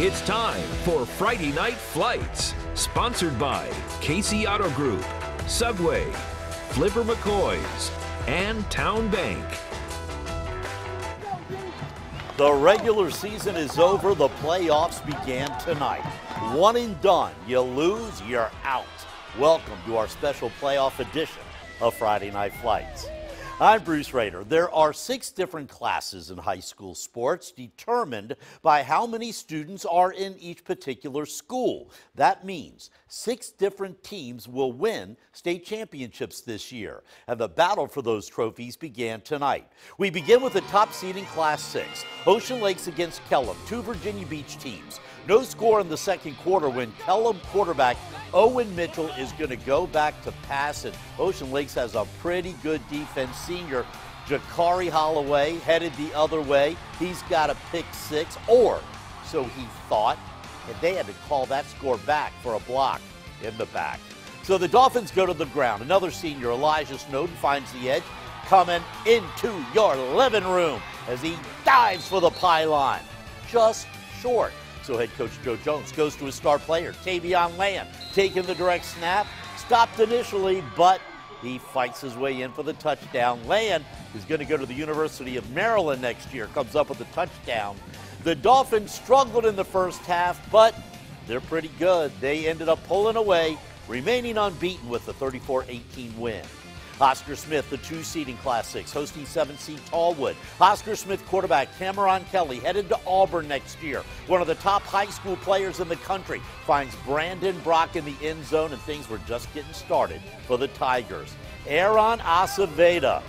It's time for Friday Night Flights, sponsored by Casey Auto Group, Subway, Flipper McCoy's, and Town Bank. The regular season is over. The playoffs began tonight. One and done. You lose, you're out. Welcome to our special playoff edition of Friday Night Flights. I'm Bruce Rader. There are 6 different classes in high school sports determined by how many students are in each particular school. That means 6 different teams will win state championships this year, and the battle for those trophies began tonight. We begin with the top seed in Class 6, Ocean Lakes against Kellam, 2 Virginia Beach teams. No score in the second quarter when Kellam quarterback Owen Mitchell is going to go back to pass, and Ocean Lakes has a pretty good defense. Senior Jakari Holloway headed the other way. He's got a pick 6, or so he thought, and they had to call that score back for a block in the back. So the Dolphins go to the ground. Another senior, Elijah Snowden, finds the edge, coming into your living room as he dives for the pylon. Just short. So head coach Joe Jones goes to his star player, Tavion Land, taking the direct snap. Stopped initially, but he fights his way in for the touchdown. Land is going to go to the University of Maryland next year, comes up with a touchdown. The Dolphins struggled in the first half, but they're pretty good. They ended up pulling away, remaining unbeaten with the 34-18 win. Oscar Smith, the 2 seed in Class 6, hosting 7 seed Tallwood. Oscar Smith quarterback Cameron Kelly headed to Auburn next year. One of the top high school players in the country finds Brandon Brock in the end zone, and things were just getting started for the Tigers. Aaron Acevedo,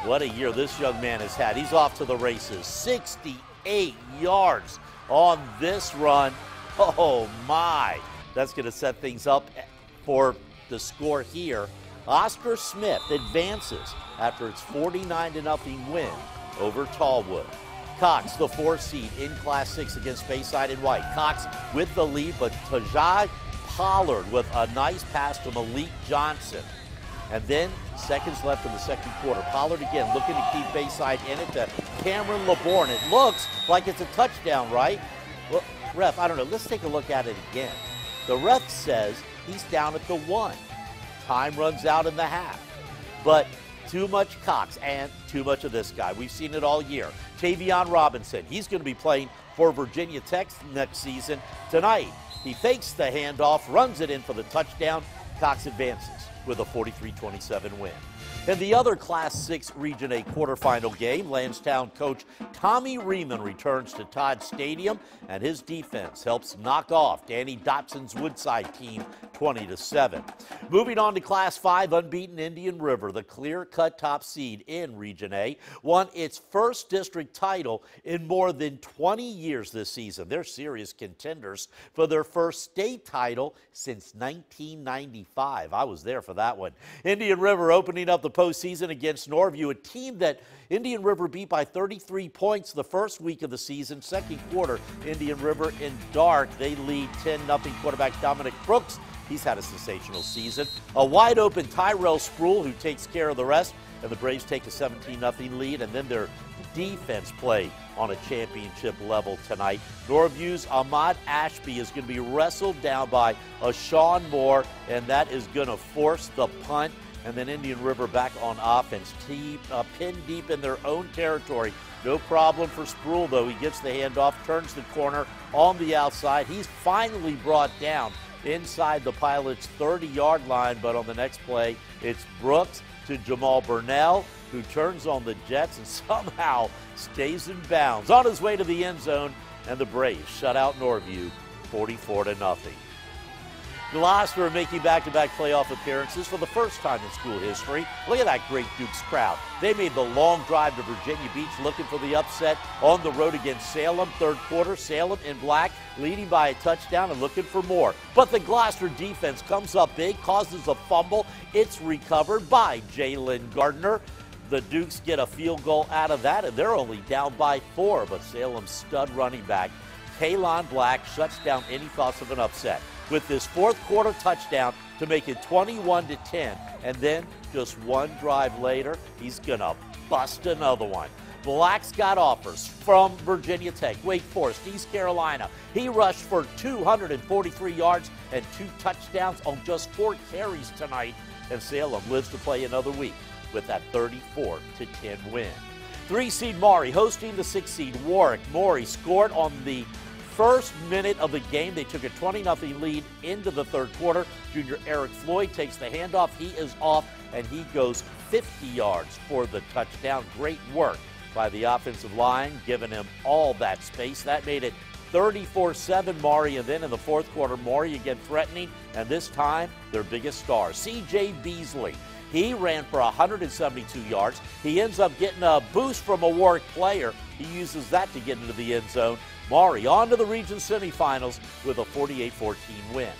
what a year this young man has had. He's off to the races. 68 yards on this run. Oh my, that's going to set things up for the score here. Oscar Smith advances after its 49-0 win over Tallwood. Cox, the 4 seed in Class 6 against Bayside and White. Cox with the lead, but Tajai Pollard with a nice pass to Malik Johnson. And then seconds left in the second quarter. Pollard again looking to keep Bayside in it to Cameron LeBourne. It looks like it's a touchdown, right? Well, ref, I don't know. Let's take a look at it again. The ref says he's down at the 1. Time runs out in the half. But too much Cox and too much of this guy. We've seen it all year. Tavion Robinson, he's going to be playing for Virginia Tech next season. Tonight, he fakes the handoff, runs it in for the touchdown. Cox advances with a 43-27 win. In the other Class 6 Region A quarterfinal game, Lansdowne coach Tommy Riemann returns to Todd Stadium, and his defense helps knock off Danny Dotson's Woodside team 20-7. Moving on to Class 5, unbeaten Indian River, the clear-cut top seed in Region A, won its first district title in more than 20 years this season. They're serious contenders for their first state title since 1995. I was there for that one. Indian River opening up the postseason against Norview, a team that Indian River beat by 33 points the first week of the season. Second quarter, Indian River in dark. They lead 10-0. Quarterback Dominic Brooks, he's had a sensational season. A wide-open Tyrell Sproul who takes care of the rest, and the Braves take a 17-0 lead, and then their defense play on a championship level tonight. Norview's Ahmad Ashby is going to be wrestled down by Sean Moore, and that is going to force the punt. And then Indian River back on offense, pinned deep in their own territory. No problem for Sproul, though. He gets the handoff, turns the corner on the outside. He's finally brought down inside the Pilots' 30-yard line, but on the next play, it's Brooks to Jamal Burnell, who turns on the Jets and somehow stays in bounds on his way to the end zone, and the Braves shut out Norview 44-0. Gloucester are making back-to-back playoff appearances for the first time in school history. Look at that great Dukes crowd. They made the long drive to Virginia Beach looking for the upset on the road against Salem. Third quarter, Salem in black, leading by a touchdown and looking for more. But the Gloucester defense comes up big, causes a fumble. It's recovered by Jalen Gardner. The Dukes get a field goal out of that, and they're only down by 4. But Salem's stud running back, Kalon Black, shuts down any thoughts of an upset with this fourth quarter touchdown to make it 21-10. And then just one drive later, he's going to bust another one. Black's got offers from Virginia Tech, Wake Forest, East Carolina. He rushed for 243 yards and 2 touchdowns on just 4 carries tonight. And Salem lives to play another week with that 34-10 win. 3-seed Maury hosting the 6-seed Warwick. Maury scored on the first minute of the game. They took a 20-0 lead into the third quarter. Junior Eric Floyd takes the handoff. He is off, and he goes 50 yards for the touchdown. Great work by the offensive line, giving him all that space. That made it 34-7 Maury, and then in the fourth quarter, Maury again threatening, and this time their biggest star, C.J. Beasley. He ran for 172 yards. He ends up getting a boost from a Warwick player. He uses that to get into the end zone. Maury on to the region semifinals with a 48-14 win.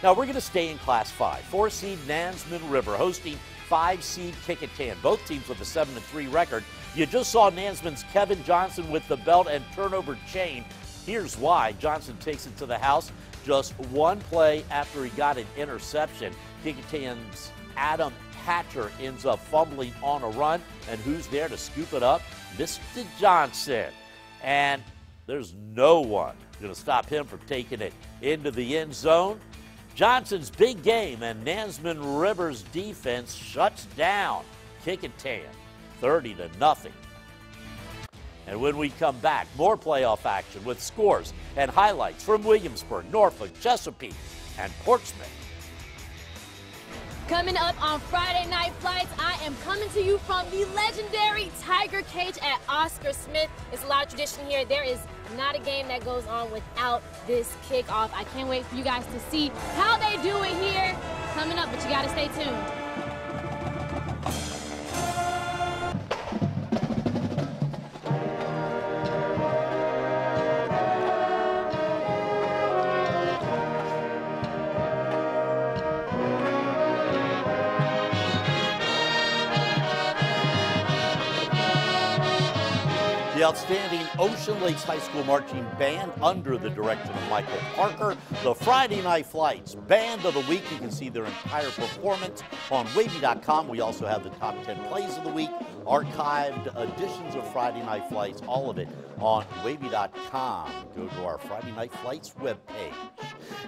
Now we're going to stay in Class 5. 4-seed Nansemond River hosting 5-seed Kickintan. Both teams with a 7-3 record. You just saw Nansemond's Kevin Johnson with the belt and turnover chain. Here's why. Johnson takes it to the house just one play after he got an interception. Kickintan's Adam Hatcher ends up fumbling on a run, and who's there to scoop it up? Mr. Johnson. And there's no one going to stop him from taking it into the end zone. Johnson's big game, and Nansemond River's defense shuts down Kickintan 30-0. And when we come back, more playoff action with scores and highlights from Williamsburg, Norfolk, Chesapeake, and Portsmouth. Coming up on Friday Night Flights, I am coming to you from the legendary Tiger Cage at Oscar Smith. It's a lot of tradition here. There is not a game that goes on without this kickoff. I can't wait for you guys to see how they do it here. Coming up, but you got to stay tuned. The outstanding Ocean Lakes High School Marching Band under the direction of Michael Parker. The Friday Night Flights Band of the Week. You can see their entire performance on Wavy.com. We also have the top 10 plays of the week, archived editions of Friday Night Flights, all of it on Wavy.com. Go to our Friday Night Flights webpage.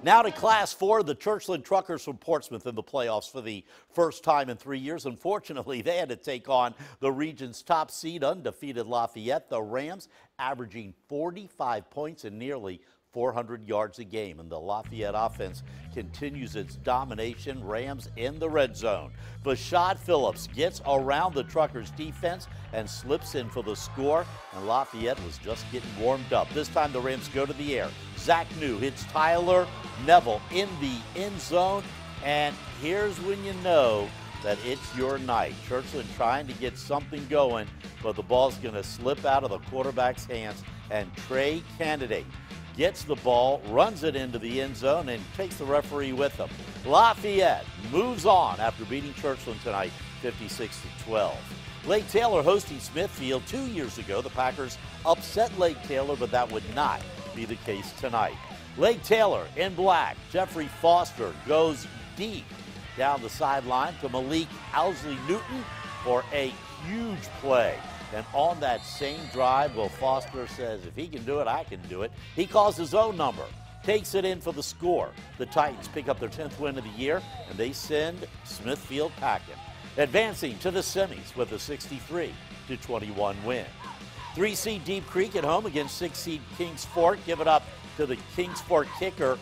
Now to Class 4, the Churchland Truckers from Portsmouth in the playoffs for the first time in 3 years. Unfortunately, they had to take on the region's top seed, undefeated Lafayette. The Rams averaging 45 points and nearly 400 yards a game. And the Lafayette offense continues its domination. Rams in the red zone. Bashad Phillips gets around the Truckers' defense and slips in for the score. And Lafayette was just getting warmed up. This time the Rams go to the air. Zach New hits Tyler Neville in the end zone. And here's when you know that it's your night. Churchland trying to get something going, but the ball's going to slip out of the quarterback's hands. And Trey Candidate gets the ball, runs it into the end zone, and takes the referee with him. Lafayette moves on after beating Churchland tonight, 56-12. Lake Taylor hosting Smithfield 2 years ago. The Packers upset Lake Taylor, but that would not be the case tonight. Lake Taylor in black. Jeffrey Foster goes deep down the sideline to Malik Owsley-Newton for a huge play. And on that same drive, well, Foster says, if he can do it, I can do it. He calls his own number, takes it in for the score. The Titans pick up their 10th win of the year, and they send Smithfield packing, advancing to the semis with a 63-21 win. 3-seed Deep Creek at home against 6-seed Kings Fork. Give it up to the Kings Fork kicker,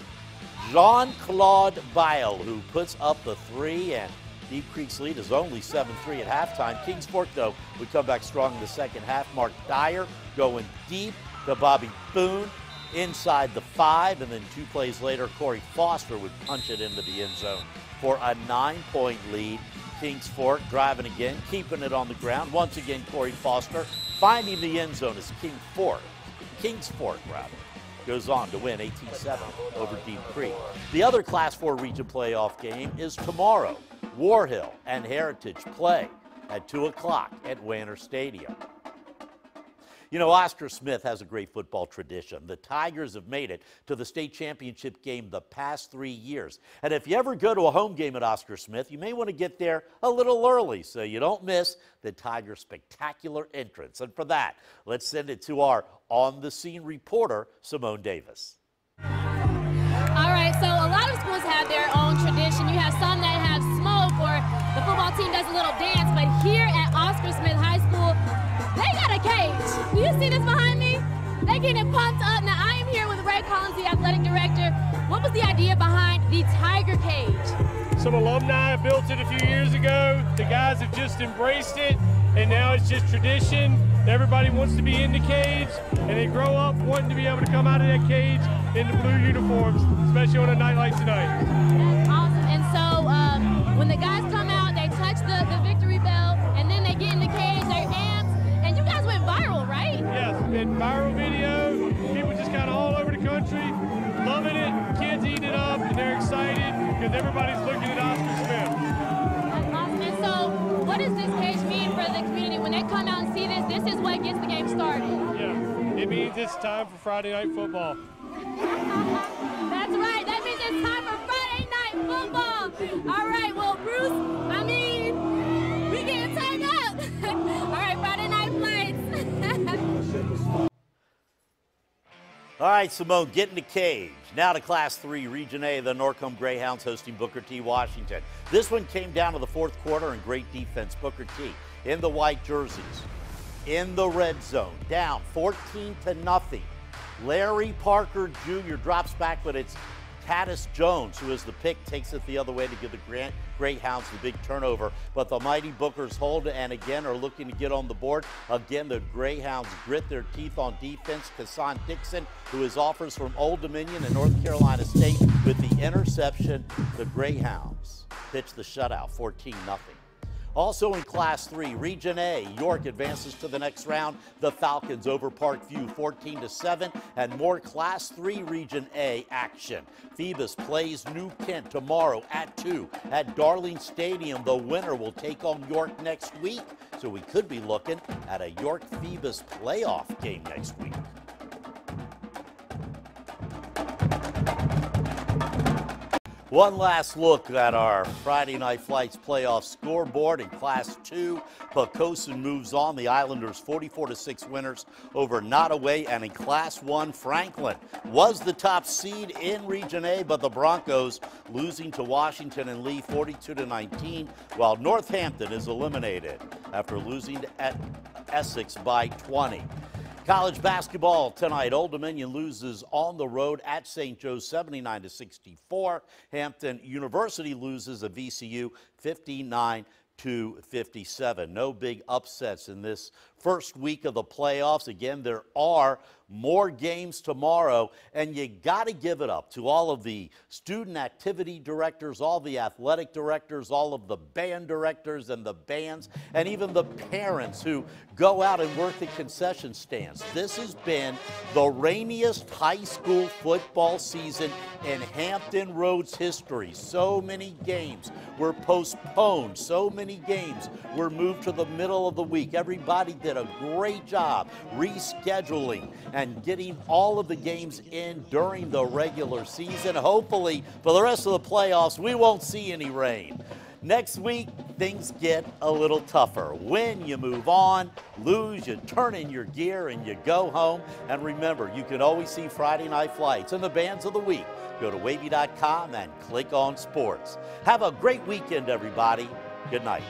Jean-Claude Bile, who puts up the 3, and Deep Creek's lead is only 7-3 at halftime. Kings Fork, though, would come back strong in the second half. Mark Dyer going deep to Bobby Boone inside the 5, and then 2 plays later, Corey Foster would punch it into the end zone for a 9-point lead. Kings Fork driving again, keeping it on the ground. Once again, Corey Foster finding the end zone as Kings Fork goes on to win 18-7 over Deep Creek. The other Class 4 region playoff game is tomorrow. War Hill and Heritage play at 2 o'clock at Wanner Stadium. You know, Oscar Smith has a great football tradition. The Tigers have made it to the state championship game the past 3 years. And if you ever go to a home game at Oscar Smith, you may want to get there a little early so you don't miss the Tigers' spectacular entrance. And for that, let's send it to our on-the-scene reporter, Simone Davis. All right, so a lot of schools have their own tradition. You have some that have smoke or the football team does a little dance, but here at Oscar Smith High School, they got a cage. Do you see this behind me? They're getting pumped up. Now, I am here with Ray Collins, the athletic director. What was the idea behind the Tiger Cage? Some alumni built it a few years ago. The guys have just embraced it, and now it's just tradition. Everybody wants to be in the cage, and they grow up wanting to be able to come out of that cage in the blue uniforms, especially on a night like tonight. That's awesome. And so when the guys come out, they touch the victory bell, and then they get in the cage, they're amped, and you guys went viral, right? Yes, in viral video, people just kind of all over the country, loving it, kids eating it up, and they're excited because everybody's looking at Oscar Smith. That's awesome. And so what does this cage mean for the community? When they come out and see this, this is what gets the game started. Yeah, it means it's time for Friday night football. That's right. That means it's time for Friday night football. All right. Well, Bruce, I mean, we getting turned up. All right, Friday night flights. All right, Simone, get in the cage. Now to Class 3, Region A, the Norcombe Greyhounds hosting Booker T. Washington. This one came down to the fourth quarter and great defense. Booker T. in the white jerseys, in the red zone, down 14-0. Larry Parker Jr. drops back, but it's Caddis Jones who is the pick, takes it the other way to give the Greyhounds the big turnover. But the mighty Bookers hold and again are looking to get on the board. Again, the Greyhounds grit their teeth on defense. Kassan Dixon, who is offers from Old Dominion and North Carolina State, with the interception. The Greyhounds pitch the shutout, 14-0. Also in Class 3, Region A, York advances to the next round. The Falcons over Parkview 14-7, and more Class 3 Region A action. Phoebus plays New Kent tomorrow at 2 at Darling Stadium. The winner will take on York next week, so we could be looking at a York-Phoebus playoff game next week. One last look at our Friday Night Flights playoff scoreboard in Class 2. Poquoson moves on. The Islanders 44-6 winners over Nottoway. And in Class 1, Franklin was the top seed in Region A, but the Broncos losing to Washington and Lee 42-19, while Northampton is eliminated after losing at Essex by 20. College basketball tonight. Old Dominion loses on the road at St. Joe's 79-64. Hampton University loses at VCU 59-57. No big upsets in this first week of the playoffs. Again, there are more games tomorrow, and you got to give it up to all of the student activity directors, all the athletic directors, all of the band directors and the bands, and even the parents who go out and work the concession stands. This has been the rainiest high school football season in Hampton Roads history. So many games were postponed. So many games were moved to the middle of the week. Everybody did a great job rescheduling and getting all of the games in during the regular season. Hopefully, for the rest of the playoffs, we won't see any rain. Next week, things get a little tougher. Win, you move on. Lose, you turn in your gear and you go home. And remember, you can always see Friday Night Flights and the bands of the week. Go to wavy.com and click on sports. Have a great weekend, everybody. Good night.